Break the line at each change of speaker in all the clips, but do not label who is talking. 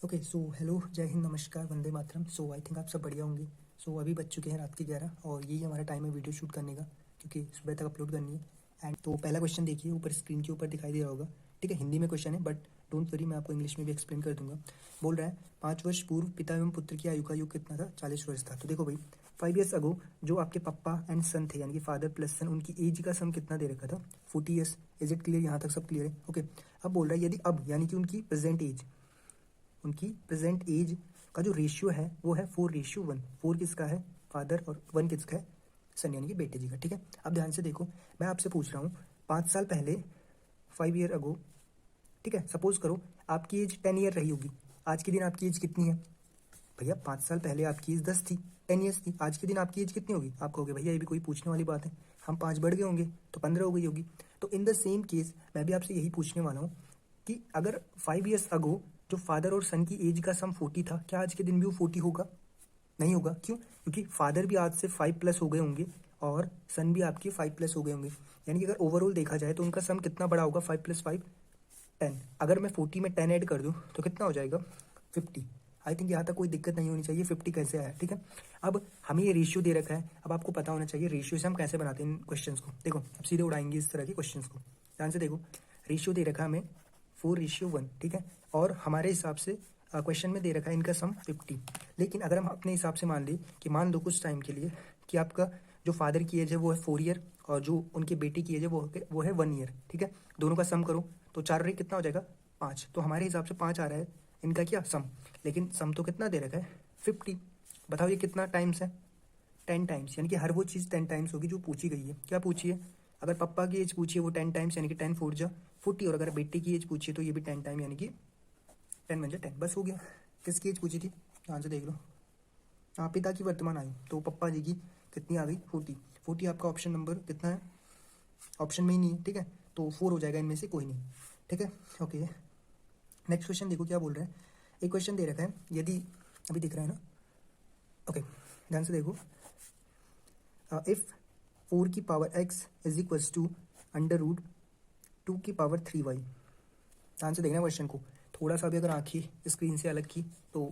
Okay so hello, जय हिंद, नमस्कार, वंदे मातरम। सो I think आप सब बढ़िया होंगे। सो अभी बज चुके हैं रात के 11 और यही हमारा टाइम है वीडियो शूट करने का, क्योंकि सुबह तक अपलोड करनी है। एंड तो पहला क्वेश्चन देखिए, ऊपर स्क्रीन के ऊपर दिखाई दे रहा होगा। ठीक है, हिंदी में क्वेश्चन है बट डोंट वरी, मैं आपको इंग्लिश में भी एक्सप्लेन कर दूंगा। बोल रहा है 5 वर्ष पूर्व पिता एवं पुत्र की आयु का योग कितना था? 40 वर्ष था। तो देखो भाई, 5 years अगो जो आपके पापा एंड सन थे, यानी कि फादर प्लस सन, उनकी एज का सम कितना दे रखा था? 40 years। Is it clear? यहाँ तक सब क्लियर है? ओके। अब बोल रहा है यदि अब यानी कि उनकी प्रेजेंट एज का जो रेशियो है वो है 4:1। 4 किसका है? फादर, और 1 किसका है? सन, यानी कि बेटे जी का। ठीक है, अब ध्यान से देखो, मैं आपसे पूछ रहा हूँ 5 साल पहले, 5 year अगो, ठीक है, सपोज करो आपकी एज 10 year रही होगी। आज के दिन आपकी एज कितनी है? भैया 5 साल पहले आपकी एज 10 थी, 10 years थी। आज के दिन आपकी एज कितनी होगी? आप कहोगे भैया ये भी कोई पूछने वाली बात है, हम 5 बढ़ गए होंगे तो 15 हो गई होगी। तो इन द सेम केस मैं भी आपसे यही पूछने वाला हूँ कि अगर 5 years अगो जो फादर और सन की एज का सम 40 था, क्या आज के दिन भी वो 40 होगा? नहीं होगा। क्यों? क्योंकि फादर भी आज से 5+ हो गए होंगे और सन भी आपके 5+ हो गए होंगे। यानी कि अगर ओवरऑल देखा जाए तो उनका सम कितना बड़ा होगा? 5+5 10। अगर मैं 40 में 10 ऐड कर दूं तो कितना हो जाएगा? 50। आई थिंक यहाँ तक कोई दिक्कत नहीं होनी चाहिए। 50 कैसे आया? ठीक है, अब हमें ये रेशियो दे रखा है, अब आपको पता होना चाहिए रेशियो से हम कैसे बनाते हैं इन क्वेश्चंस को। देखो, अब सीधे उड़ाएंगे इस तरह के क्वेश्चंस को। ध्यान से देखो, रेशियो दे रखा है हमें 4:1। ठीक है, और हमारे हिसाब से क्वेश्चन में दे रखा है इनका सम 50। लेकिन अगर हम अपने हिसाब से मान ली कि मान दो कुछ टाइम के लिए कि आपका जो फादर की एज है वो है 4 year और जो उनके बेटे की एज है वो है 1 year। ठीक है, दोनों का सम करो तो 4 और 1 कितना हो जाएगा? 5। तो हमारे हिसाब से 5 आ रहा है इनका क्या सम। लेकिन सम तो कितना दे रखा है? 50। बताओ ये कितना टाइम्स है? 10 टाइम्स। यानी कि हर वो चीज़ 10 टाइम्स होगी जो पूछी गई है। क्या पूछी है? अगर पापा की एज पूछी है वो 10 टाइम्स, यानी कि 10 4 जा 40। और अगर बेटे की एज पूछी है तो ये भी 10 टाइम, यानी कि 10 1 जा 10। बस हो गया। किसकी एज पूछी थी? ध्यान से देख लो। हाँ, पिता की वर्तमान आयु, तो पप्पा जी की कितनी आ गई? 40। 40 आपका ऑप्शन नंबर कितना है? ऑप्शन में ही नहीं है। ठीक है, तो 4 हो जाएगा इनमें से कोई नहीं। ठीक है, ओके। नेक्स्ट क्वेश्चन देखो क्या बोल रहा है। एक क्वेश्चन दे रखा है, यदि, अभी दिख रहा है ना? ओके, ध्यान से देखो, इफ 4 की power x is equals to under root 2 की पावर 3y। ध्यान से देखना क्वेश्चन को। थोड़ा सा भी अगर आंखें स्क्रीन से अलग की तो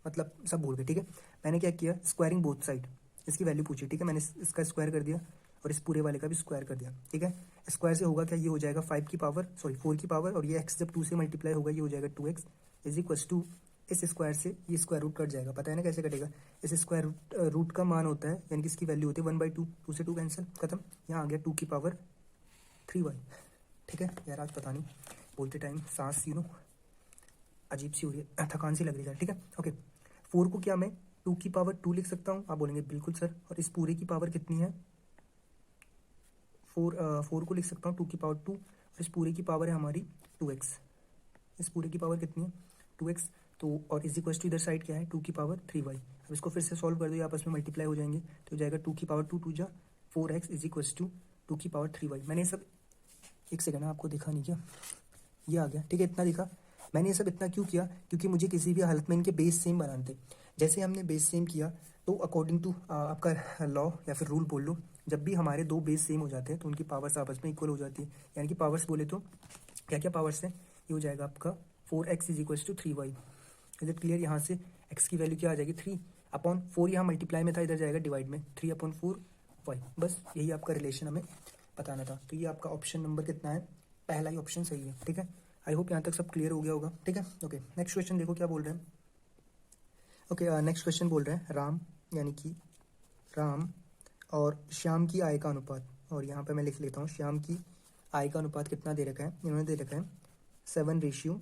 मतलब सब भूल गए। ठीक है, मैंने क्या किया, स्क्वायरिंग बोथ साइड, इसकी वैल्यू पूछी। ठीक है, मैंने इसका स्क्वायर कर दिया और इस पूरे वाले का भी स्क्वायर कर दिया। ठीक है, स्क्वायर से होगा क्या? ये हो जाएगा 5 की पावर, सॉरी 4 की पावर, और ये x जब 2 से मल्टीप्लाई होगा ये हो जाएगा 2x इज इक्वल्स टू, इस स्क्वायर से ये स्क्वायर रूट कट जाएगा। पता है ना कैसे कटेगा? इस स्क्वायर रूट का मान होता है, यानी कि इसकी वैल्यू होती है 1/2। 2 से 2 कैंसिल, खत्म। यहाँ आ गया 2 की पावर 3y। ठीक है यार, आज पता नहीं बोलते टाइम सांस अजीब सी हो रही है, थकान सी लग रही है। ठीक है, ओके। 4 को क्या मैं 2 की पावर 2 लिख सकता हूँ? आप बोलेंगे बिल्कुल सर। और इस पूरे की पावर कितनी है? 4 को लिख सकता हूँ 2 की पावर 2, और इस पूरे की पावर है हमारी 2x। इस पूरे की पावर कितनी है? 2x। तो और इज इक्वल टू इधर साइड क्या है? 2 की पावर 3y। अब इसको फिर से सॉल्व कर दो, ये आपस में मल्टीप्लाई हो जाएंगे तो हो जाएगा 2 की पावर 2 2 जा 4x इज इक्वल टू 2 की पावर 3y। मैंने सब, एक सेकंड, आपको दिखा नहीं क्या? ये आ गया। ठीक है, इतना दिखा। मैंने ये सब इतना क्यों किया? क्योंकि मुझे किसी भी हालत में इनके बेस सेम बनाने थे। जैसे हमने बेस सेम किया तो अकॉर्डिंग टू आपका लॉ या फिर रूल बोल लो, जब भी हमारे दो बेस सेम हो जाते हैं तो उनकी पावर्स आपस में इक्वल हो जाती है। यानी कि पावर्स बोले तो क्या क्या पावर्स हैं? ये हो जाएगा आपका 4x is equal to 3y। Is it clear? यहाँ से x की वैल्यू क्या आ जाएगी? 3/4। यहाँ मल्टीप्लाई में था, इधर जाएगा डिवाइड में, 3/4y। बस यही आपका रिलेशन हमें बताना था। तो ये आपका ऑप्शन नंबर कितना है? पहला ही ऑप्शन सही है। ठीक है, आई होप यहाँ तक सब क्लियर हो गया होगा। ठीक है, ओके। नेक्स्ट क्वेश्चन देखो क्या बोल रहे हैं। ओके, नेक्स्ट क्वेश्चन बोल रहे हैं राम, यानी कि राम और श्याम की आय का अनुपात। और यहाँ पे मैं लिख लेता हूँ, श्याम की आय का अनुपात कितना दे रखा है? इन्होंने दे रखा है 7:17,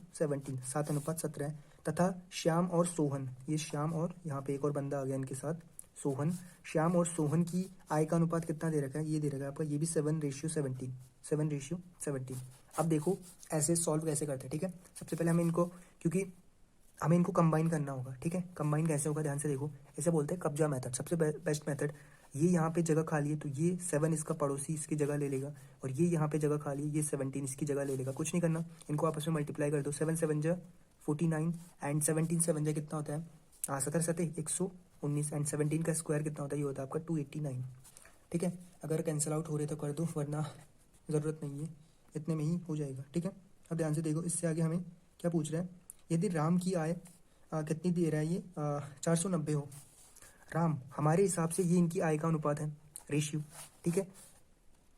7:17 है। तथा श्याम और सोहन, ये श्याम और यहाँ पे एक और बंदा आ गया इनके साथ, सोहन। श्याम और सोहन की आय का अनुपात कितना दे रखा है? ये दे रखा है आपका, ये भी 7:17, 7:17। अब देखो ऐसे सॉल्व कैसे करते हैं। ठीक है, सबसे पहले हमें इनको, क्योंकि हमें इनको कंबाइन करना होगा। ठीक है, कंबाइन कैसे होगा? ध्यान से देखो, इसे बोलते हैं कब्जा मेथड, सबसे बेस्ट मेथड। ये यहाँ पे जगह खाली है तो ये 7 इसका पड़ोसी इसकी जगह ले लेगा, और ये यहाँ पे जगह खाली है, ये 17 इसकी जगह ले लेगा। कुछ नहीं करना, इनको आपस में मल्टीप्लाई कर दो। 7 7 जा 49 एंड 17 7 जा कितना होता है? 17 7 119 एंड 17 का स्क्वायर कितना होता है? ये होता है आपका 289। ठीक है, अगर कैंसिल आउट हो रहे तो कर दो, वरना ज़रूरत नहीं है, इतने में ही हो जाएगा। ठीक है, अब ध्यान से देखो, इससे आगे हमें क्या पूछ रहा है। यदि राम की आय कितनी दे रहा है ये 490 हो। राम, हमारे हिसाब से ये इनकी आय का अनुपात है, रेशियो, ठीक है।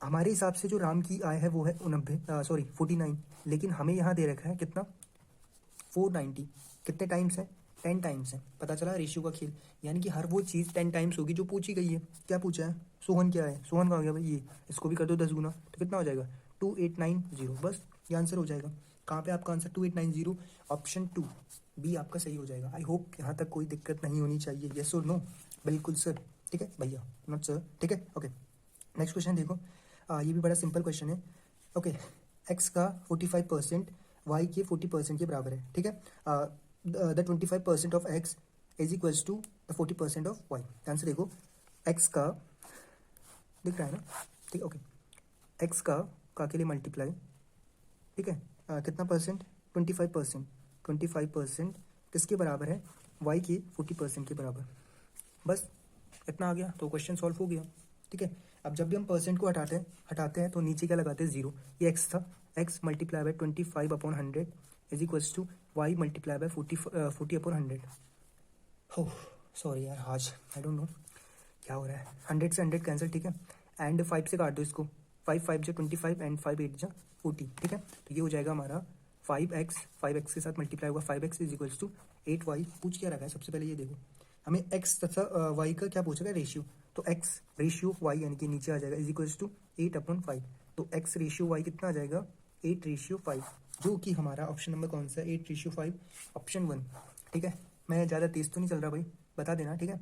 हमारे हिसाब से जो राम की आय है वो है 49, लेकिन हमें यहाँ दे रखा है कितना 490। कितने टाइम्स है 10 टाइम्स है। पता चला रेशियो का खेल, यानी कि हर वो चीज़ 10 टाइम्स होगी जो पूछी गई है। क्या पूछा है, सोहन क्या है, सोहन का हो गया भाई ये, इसको भी कर दो 10 गुना तो कितना हो जाएगा 2890, बस ये आंसर हो जाएगा। कहाँ पे आपका आंसर 2890, ऑप्शन 2 बी आपका सही हो जाएगा। आई होप यहाँ तक कोई दिक्कत नहीं होनी चाहिए। येस और नो, बिल्कुल सर, ठीक है भैया, नॉट सर, ठीक है। ओके, नेक्स्ट क्वेश्चन देखो। ये भी बड़ा सिंपल क्वेश्चन है। ओके, एक्स का 45% वाई के 40% के बराबर है, ठीक है। The 25% of X is equals to the 40% of Y. ध्यान से देखो, एक्स का दिख रहा है ना, ठीक है। ओके, एक्स का के लिए मल्टीप्लाई, ठीक है, कितना परसेंट 25%, 25% किसके बराबर है, वाई के 40% के बराबर। बस इतना आ गया तो क्वेश्चन सॉल्व हो गया, ठीक है। अब जब भी हम परसेंट को हटाते हैं तो नीचे क्या लगाते हैं, जीरो। ये एक्स था, X multiply by 25/100 is equals to Y multiply by 40/100। हो सॉरी यार, आज आई डोंट नो क्या हो रहा है। 100 से 100 कैंसिल, ठीक है, एंड 5 से काट दो इसको। 5 5 जो 25 एंड 5 8 जो 40, ठीक है। तो ये हो जाएगा हमारा 5x के साथ मल्टीप्लाई होगा, 5x is equals to 8y। पूछ क्या रखा है सबसे पहले ये देखो, हमें x तथा y का क्या पूछेगा, रेशियो। तो x रेशियो y यानी कि नीचे आ जाएगा इज इक्वल्स टू 8/5। तो x रेशियो y कितना आ जाएगा 8/5, जो कि हमारा ऑप्शन नंबर कौन सा है, 8/5, ऑप्शन 1, ठीक है। मैं ज़्यादा तेज़ तो नहीं चल रहा भाई, बता देना, ठीक है।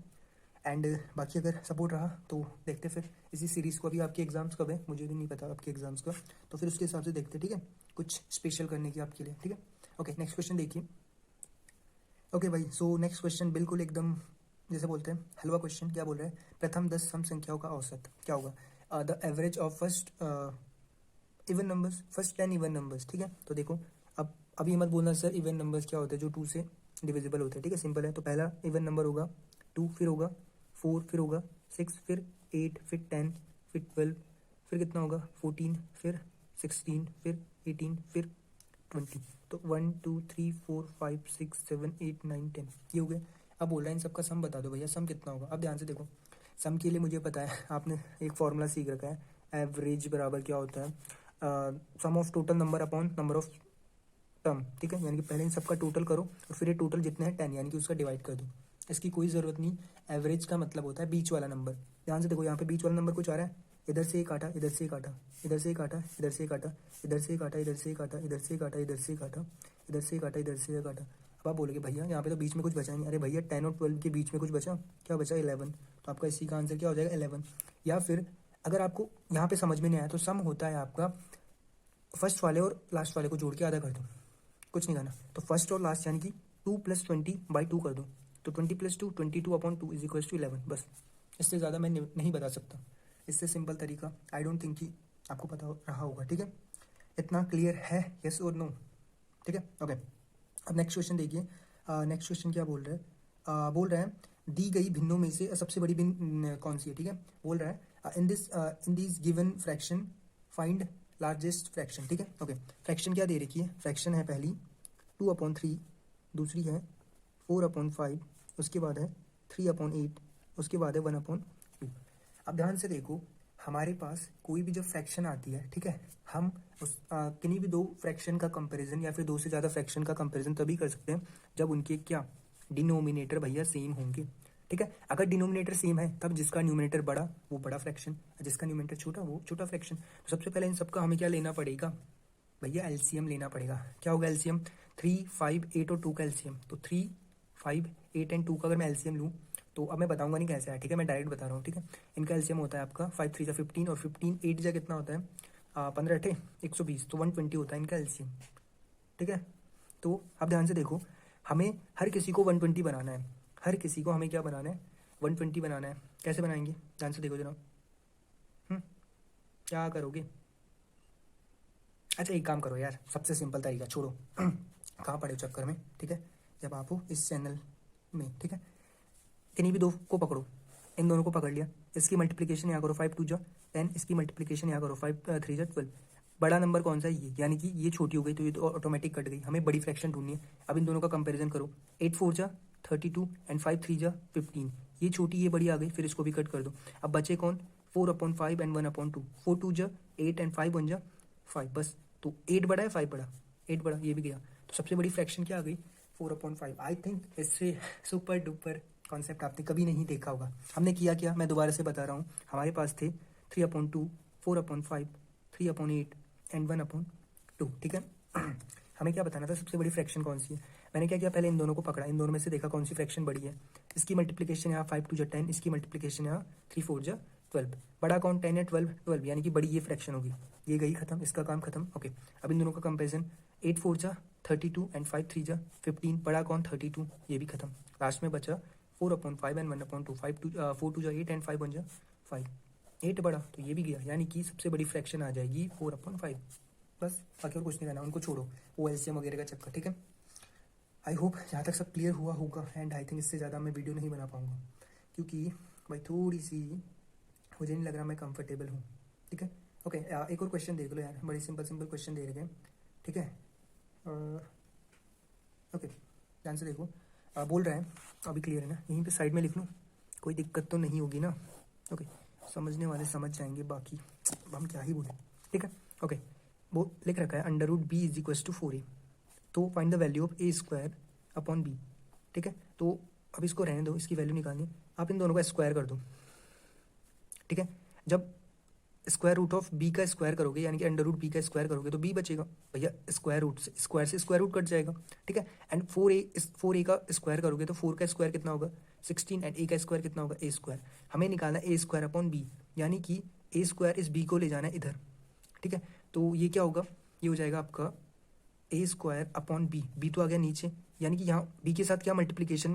एंड बाकी अगर सपोर्ट रहा तो देखते फिर इसी सीरीज़ को। अभी आपके एग्जाम्स कब है मुझे भी नहीं पता आपके एग्जाम्स का, तो फिर उसके हिसाब से देखते, ठीक है, कुछ स्पेशल करने की आपके लिए, ठीक है। ओके, नेक्स्ट क्वेश्चन देखिए। ओके भाई, सो नेक्स्ट क्वेश्चन बिल्कुल एकदम जैसे बोलते हैं हलवा क्वेश्चन। क्या बोल रहा है, प्रथम 10 सम संख्याओं का औसत क्या होगा, the average of first even numbers, first 10 even numbers, ठीक है। तो देखो, अब अभी मत बोलना सर इवन नंबर्स क्या होते हैं, जो 2 से डिविजिबल होते हैं, ठीक है, सिंपल है। तो पहला इवन नंबर होगा 2, फिर होगा 4, फिर होगा 6, फिर 8, फिर 10, फिर 12, फिर कितना होगा 14, फिर 16, फिर 18, फिर 20। तो 1 2 3 4 5 6 7 8 9 10 ये हो गए। अब बोल रहा है इन सबका सम बता दो भैया, सम कितना होगा। अब ध्यान से देखो, सम के लिए मुझे पता है, आपने एक फॉर्मूला सीख रखा है, एवरेज बराबर क्या होता है, sum of total number upon number of term, ठीक है। यानी कि पहले इन सबका टोटल करो और फिर ये टोटल जितने हैं 10 यानी कि उसका डिवाइड कर दो। इसकी कोई ज़रूरत नहीं, एवरेज का मतलब होता है बीच वाला नंबर। ध्यान से देखो, यहाँ पे बीच वाला नंबर कुछ आ रहा है, इधर से एक आटा, इधर से एक आटा, इधर से एक आटा, इधर से एक आटा, इधर से एक आटा, इधर से एक आटा, इधर से एक आटा, इधर से एक आटा, इधर से एक आटा, इधर से एक आटा। अब आप बोलोगे भैया यहाँ पे तो बीच में कुछ बचा नहीं। अरे भैया 10 और 12 के बीच में कुछ बचा, क्या बचा 11। तो आपका इसी का आंसर क्या हो जाएगा 11। या फिर अगर आपको यहाँ पे समझ में नहीं आया तो सम होता है आपका फर्स्ट वाले और लास्ट वाले को जोड़ के आधा कर दो, कुछ नहीं करना। तो फर्स्ट और लास्ट यानी कि 2 + 20/2 कर दो। तो 20 + 2 22/2 इज इक्वल्स टू 11। बस इससे ज़्यादा मैं नहीं बता सकता, इससे सिंपल तरीका आई डोंट थिंक कि आपको पता रहा होगा, ठीक है। इतना क्लियर है, यस और नो, ठीक है। ओके, अब नेक्स्ट क्वेश्चन देखिए। नेक्स्ट क्वेश्चन क्या बोल रहा है, बोल रहा है दी गई भिन्नों में से सबसे बड़ी भिन्न कौन सी है, ठीक है। बोल रहा है in this given fraction find largest fraction, ठीक है। ओके, फ्रैक्शन क्या दे रखी है, फ्रैक्शन है पहली 2/3, दूसरी है 4/5, उसके बाद है 3/8, उसके बाद है 1/2। अब ध्यान से देखो, हमारे पास कोई भी जब फ्रैक्शन आती है, ठीक है, हम उस किन्हीं भी दो फ्रैक्शन का कंपैरिजन या फिर दो से ज़्यादा फ्रैक्शन का कंपैरिजन तभी कर सकते हैं जब उनके क्या डिनोमिनेटर भैया सेम होंगे, ठीक है। अगर डिनोमिनेटर सेम है तब जिसका न्यूमिनेटर बड़ा वो बड़ा फ्रैक्शन, जिसका न्यूमिनेटर छोटा वो छोटा फ्रैक्शन। तो सबसे पहले इन सबका हमें क्या लेना पड़ेगा भैया, एलसीएम लेना पड़ेगा। क्या होगा एलसीएम, 3 5 8 और 2 का एलसीएम। तो 3 5 8 एंड 2 का अगर मैं एलसीएम लूँ तो अब मैं बताऊंगा नहीं कैसे है, ठीक है, मैं डायरेक्ट बता रहा हूँ, ठीक है। इनका एलसीएम होता है आपका 5 3 15 और 15 8 जा कितना होता है 15 8 120, तो 120 होता है इनका एलसीएम, ठीक है। तो अब ध्यान से देखो, हमें हर किसी को 120 बनाना है, हर किसी को हमें क्या बनाना है 120 बनाना है। कैसे बनाएंगे, ध्यान से देखो जनाब, क्या करोगे। अच्छा एक काम करो यार, सबसे सिंपल तरीका छोड़ो कहाँ पड़े हो चक्कर में, ठीक है। जब आप हो इस चैनल में, ठीक है, किन्हीं भी दो को पकड़ो, इन दोनों को पकड़ लिया, इसकी मल्टीप्लिकेशन यहाँ करो 5 2 जा 10, इसकी मल्टीप्लिकेशन यहाँ करो 5 3 जा 12। बड़ा नंबर कौन सा है ये, यानी कि ये छोटी हो गई तो ये तो ऑटोमेटिक कट गई, हमें बड़ी फ्रैक्शन ढूंढनी है। अब इन दोनों का कंपैरिजन करो, 8 4 जा 32 एंड 5 3 जा 15, ये छोटी ये बड़ी आ गई, फिर इसको भी कट कर दो। अब बचे कौन, 4/5 एंड 1/2, 4 2 जा 8 एंड 5 1 जा 5, बस। तो 8 बड़ा है 5 बड़ा, 8 बड़ा, ये भी गया। तो सबसे बड़ी फ्रैक्शन क्या आ गई, 4/5। आई थिंक इससे सुपर डुपर कॉन्सेप्ट आपने कभी नहीं देखा होगा। हमने किया क्या, मैं दोबारा से बता रहा हूँ, हमारे पास थे 3/2, 4/5, 3/8 एंड 1/2, ठीक है। हमें क्या बताना था, सबसे बड़ी फ्रैक्शन कौन सी है। मैंने क्या किया, पहले इन दोनों को पकड़ा, इन दोनों में से देखा कौन सी फ्रैक्शन बड़ी है। इसकी मल्टीप्लिकेशन यहाँ 5 2 जा 10, इसकी मल्टीप्लिकेशन यहाँ 3 4 जा 12। बड़ा कौन, 10 है, 12 12, यानी कि बड़ी ये फ्रैक्शन होगी। ये गई खत्म, इसका काम खत्म। ओके, अब इन दोनों का कंपेरिजन, 8 4 जा 32 एंड 5 3 जा 15, बड़ा कौन 32, ये भी खत्म। लास्ट में बचा 4/5 एंड 1/2, 4 2 जा 8 एंड 5 1 जा 5, 8 बड़ा, तो ये भी गया, यानी कि सबसे बड़ी फ्रैक्शन आ जाएगी 4/5। बस, बाकी और कुछ नहीं करना, उनको छोड़ो, वो एलसीएम वगैरह का चक्कर, ठीक है। आई होप यहाँ तक सब क्लियर हुआ होगा, एंड आई थिंक इससे ज़्यादा मैं वीडियो नहीं बना पाऊंगा, क्योंकि भाई थोड़ी सी मुझे नहीं लग रहा मैं कंफर्टेबल हूँ, ठीक है। ओके, एक और क्वेश्चन देख लो यार, बड़ी सिंपल सिंपल क्वेश्चन दे रखे हैं, ठीक है। ओके, ध्यान से देखो, बोल रहा है, अभी क्लियर है ना, यहीं पे साइड में लिख लूँ, कोई दिक्कत तो नहीं होगी ना। ओके, समझने वाले समझ जाएंगे, बाकी हम क्या ही बोलें, ठीक है। ओके, वो लिख रखा है √b = 4a, तो find the value of a² / b, ठीक है। तो अब इसको रहने दो, इसकी वैल्यू निकालनी, आप इन दोनों का स्क्वायर कर दो, ठीक है। जब स्क्वायर रूट ऑफ b का स्क्वायर करोगे, यानी कि √b का स्क्वायर करोगे, तो b बचेगा भैया, स्क्वायर रूट से स्क्वायर रूट कट जाएगा, ठीक है। एंड 4a का स्क्वायर करोगे तो 4 का स्क्वायर कितना होगा 16, एंड a का स्क्वायर कितना होगा a²। हमें निकालना है a²/b, यानी कि a² इस b को ले जाना है इधर, ठीक है। तो ये क्या होगा, ये हो जाएगा आपका a²/b, b तो आ गया नीचे, यानी कि यहाँ b के साथ क्या मल्टीप्लिकेशन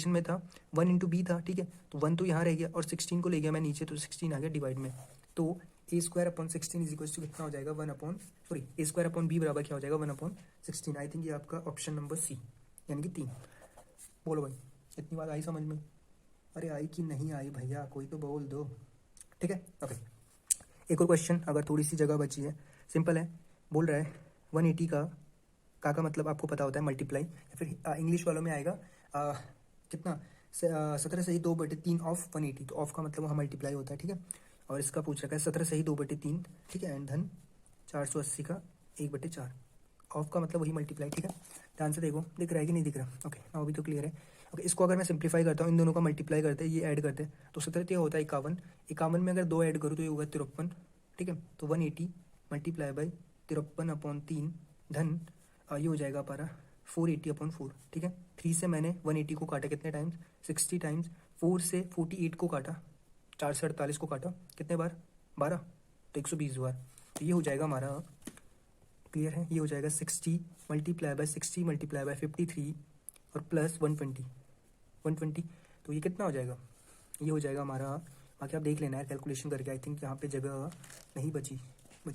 में था 1 × b था, ठीक है। तो 1 तो यहाँ रह गया और 16 को ले गया मैं नीचे, तो 16 आ गया डिवाइड में। तो a²/16 = कितना हो जाएगा a²/b बराबर क्या हो जाएगा 1/16। आई थिंक ये आपका ऑप्शन नंबर सी, यानी कि 3। बोलो भाई, इतनी बात आई समझ में, अरे आई कि नहीं आई भैया, कोई तो बोल दो, ठीक है। ओके, एक और क्वेश्चन, अगर थोड़ी सी जगह बची है, सिंपल है, बोल रहा है 180 का मतलब आपको पता होता है मल्टीप्लाई, या फिर इंग्लिश वालों में आएगा कितना 17 सही 2/3 ऑफ 180, तो ऑफ का मतलब वहाँ मल्टीप्लाई होता है, ठीक है। और इसका पूछ रखा है 17 सही 2/3, ठीक है, एंड धन 480 का 1/4, ऑफ का मतलब वही मल्टीप्लाई, ठीक है। ध्यान से देखो, दिख रहा है कि नहीं दिख रहा, ओके, अभी तो क्लियर है। ओके, इसको अगर मैं सिंप्लीफाई करता हूँ, इन दोनों का मल्टीप्लाई करते हैं, ये ऐड करते हैं, तो 17 होता है 51, 51 में अगर 2 ऐड करूँ तो ये होगा 53, ठीक है। तो 180 मल्टीप्लाई बाई 53/3 धन ये हो जाएगा हमारा 480/4, ठीक है। 3 से मैंने 180 को काटा कितने टाइम्स 60 टाइम्स, 4 से 48 को काटा, 4 से 48 को काटा कितने बार 12, तो 120 बार। तो ये हो जाएगा हमारा, क्लियर है, ये हो जाएगा 60 मल्टीप्लाई बाय 60 मल्टीप्लाई बाय 53 और प्लस 120, तो ये कितना हो जाएगा, ये हो जाएगा हमारा, बाकी आप देख लेना है कैलकुलेशन करके, आई थिंक यहाँ पे जगह नहीं बची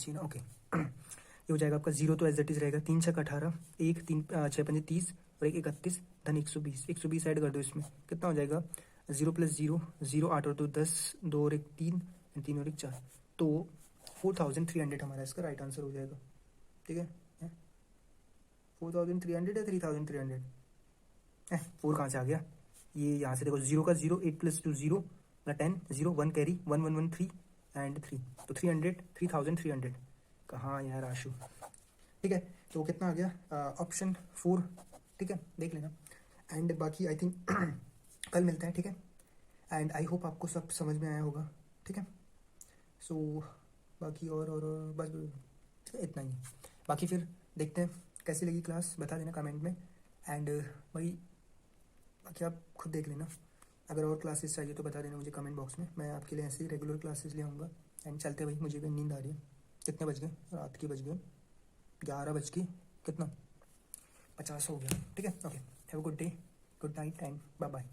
ना। ओके, ये हो जाएगा आपका 0 तो एज इट इज रहेगा, 3 6 18, 1 3 6 5 30 और 1 31 धन 120 ऐड कर दो, इसमें कितना हो जाएगा 0 + 0 0 8 और 2 10, 2 और 1 3 एंड 3 और 1 4, तो 4300 हमारा इसका राइट आंसर हो जाएगा, ठीक है। 4300 या 3300, 4 कहाँ से आ गया, ये यहाँ से देखो 0 का 0, 8 + 2 0 10 0 1 कैरी 1 1 1 3 एंड 3, तो 3300 कहाँ यार आशु, ठीक है। तो कितना आ गया ऑप्शन 4, ठीक है, देख लेना। एंड बाकी आई थिंक कल मिलते हैं, ठीक है। एंड आई होप आपको सब समझ में आया होगा, ठीक है। सो बाकी और बस ठीक है, इतना ही। बाकी फिर देखते हैं कैसी लगी क्लास, बता देना कमेंट में। एंड भाई बाकी आप खुद देख लेना, अगर और क्लासेस चाहिए तो बता देना मुझे कमेंट बॉक्स में, मैं आपके लिए ऐसे ही रेगुलर क्लासेस ले आऊँगा। एंड चलते भाई, मुझे भी नींद आ रही है। कितने बज गए, रात के बज गए 11 कितना 50 हो गया, ठीक है। Okay, have a good day, good night and bye bye.